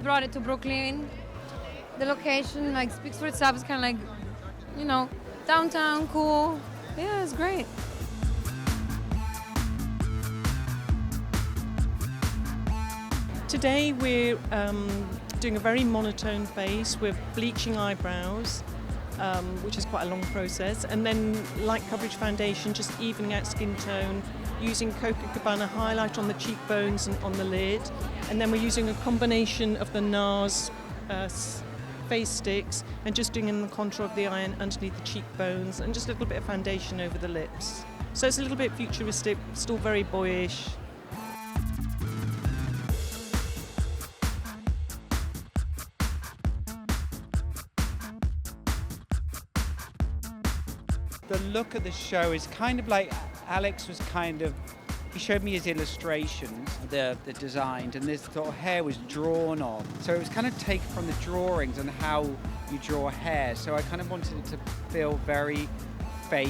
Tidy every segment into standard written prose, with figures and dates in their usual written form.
brought it to Brooklyn. The location like speaks for itself. It's kind of like, you know, downtown, cool. Yeah, it's great. Today we're doing a very monotone face with bleaching eyebrows, which is quite a long process, and then light coverage foundation, just evening out skin tone, using Copacabana highlight on the cheekbones and on the lid, and then we're using a combination of the NARS face sticks and just doing in the contour of the eye and underneath the cheekbones, and just a little bit of foundation over the lips. So it's a little bit futuristic, still very boyish. The look of the show is kind of like Alex was he showed me his illustrations, the designs, and this sort of hair was drawn on. So it was kind of taken from the drawings and how you draw hair. So I kind of wanted it to feel very fake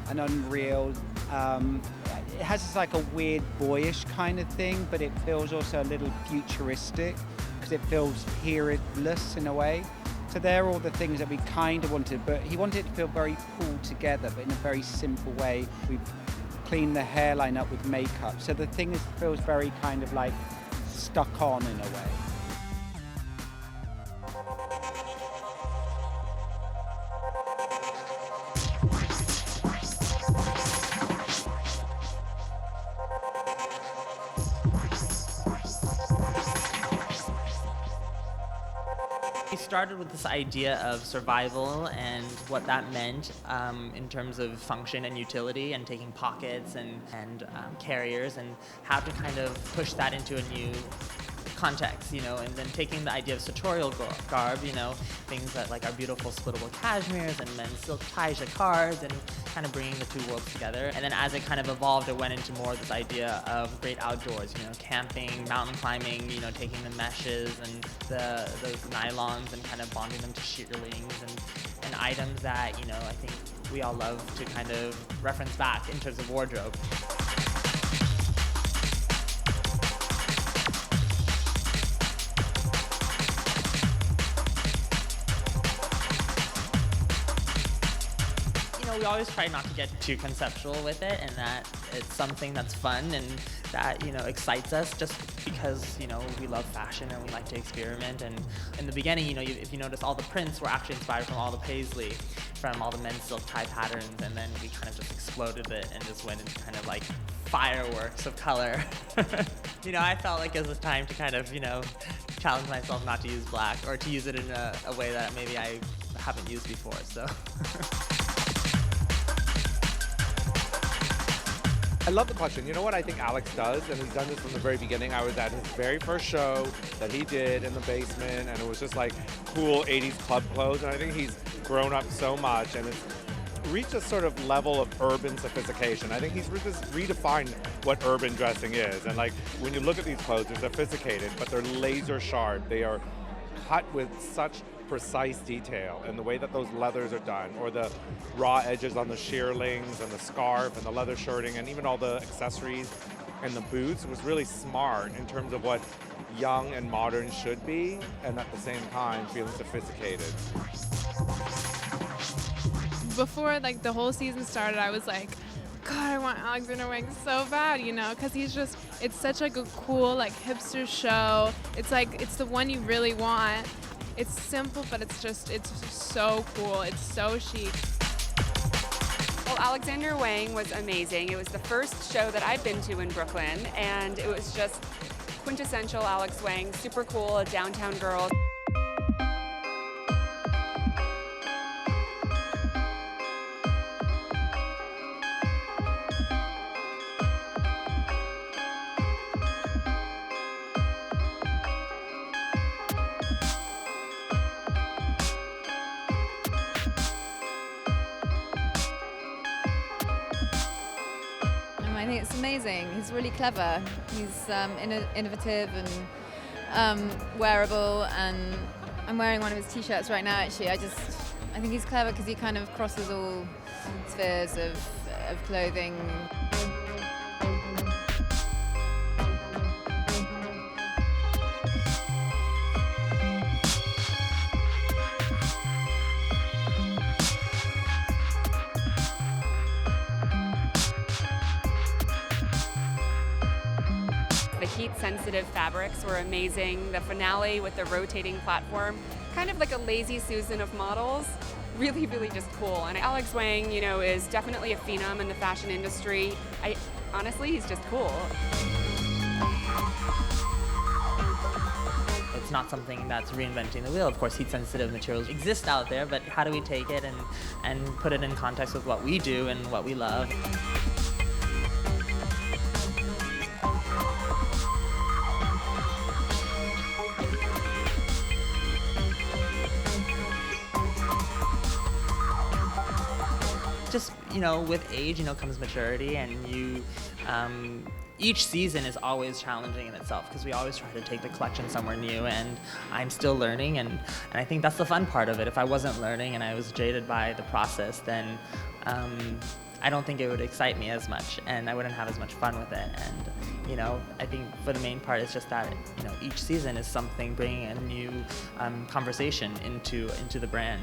and unreal. It has this like a weird boyish kind of thing, but it feels also a little futuristic because it feels periodless in a way. So they're all the things that we kind of wanted, but he wanted it to feel very pulled together, but in a very simple way. We cleaned the hairline up with makeup. So the thing feels very kind of like stuck on in a way. We started with this idea of survival and what that meant in terms of function and utility, and taking pockets and carriers, and how to kind of push that into a new context, you know, and then taking the idea of sartorial garb, you know, things that like our beautiful splittable cashmeres and men's silk tie jacquards, and kind of bringing the two worlds together. And then as it kind of evolved, it went into more of this idea of great outdoors, you know, camping, mountain climbing, you know, taking the meshes and those nylons and kind of bonding them to shearlings and items that, you know, I think we all love to kind of reference back in terms of wardrobe. We always try not to get too conceptual with it, and that it's something that's fun and that, you know, excites us, just because, you know, we love fashion and we like to experiment. And in the beginning, you know, if you notice, all the prints were actually inspired from all the paisley, from all the men's silk tie patterns, and then we kind of just exploded it and just went into kind of like fireworks of color. You know, I felt like it was time to kind of, you know, challenge myself not to use black, or to use it in a way that maybe I haven't used before, so. I love the question. You know what I think Alex does, and he's done this from the very beginning. I was at his very first show that he did in the basement, and it was just like cool 80s club clothes, and I think he's grown up so much, and it's reached a sort of level of urban sophistication. I think he's just redefined what urban dressing is, and like when you look at these clothes, they're sophisticated, but they're laser sharp. They are cut with such precise detail, and the way that those leathers are done, or the raw edges on the shearlings and the scarf and the leather shirting, and even all the accessories and the boots, was really smart in terms of what young and modern should be, and at the same time feeling sophisticated. Before like the whole season started, I was like, God, I want Alexander Wang so bad, you know, because it's such like a cool like hipster show. It's like, it's the one you really want. It's simple, but it's so cool. It's so chic. Well, Alexander Wang was amazing. It was the first show that I've been to in Brooklyn, and it was just quintessential Alex Wang, super cool, a downtown girl. I think it's amazing. He's really clever. He's innovative and wearable, and I'm wearing one of his t-shirts right now actually. I think he's clever because he kind of crosses all spheres of clothing. The heat-sensitive fabrics were amazing. The finale with the rotating platform, kind of like a lazy Susan of models. Really, really just cool. And Alex Wang, you know, is definitely a phenom in the fashion industry. Honestly, he's just cool. It's not something that's reinventing the wheel. Of course, heat-sensitive materials exist out there, but how do we take it and put it in context with what we do and what we love? Just, you know, with age, you know, comes maturity, and you, each season is always challenging in itself because we always try to take the collection somewhere new, and I'm still learning, and I think that's the fun part of it. If I wasn't learning and I was jaded by the process, then I don't think it would excite me as much, and I wouldn't have as much fun with it. And, you know, I think for the main part, it's just that, you know, each season is something bringing a new conversation into the brand.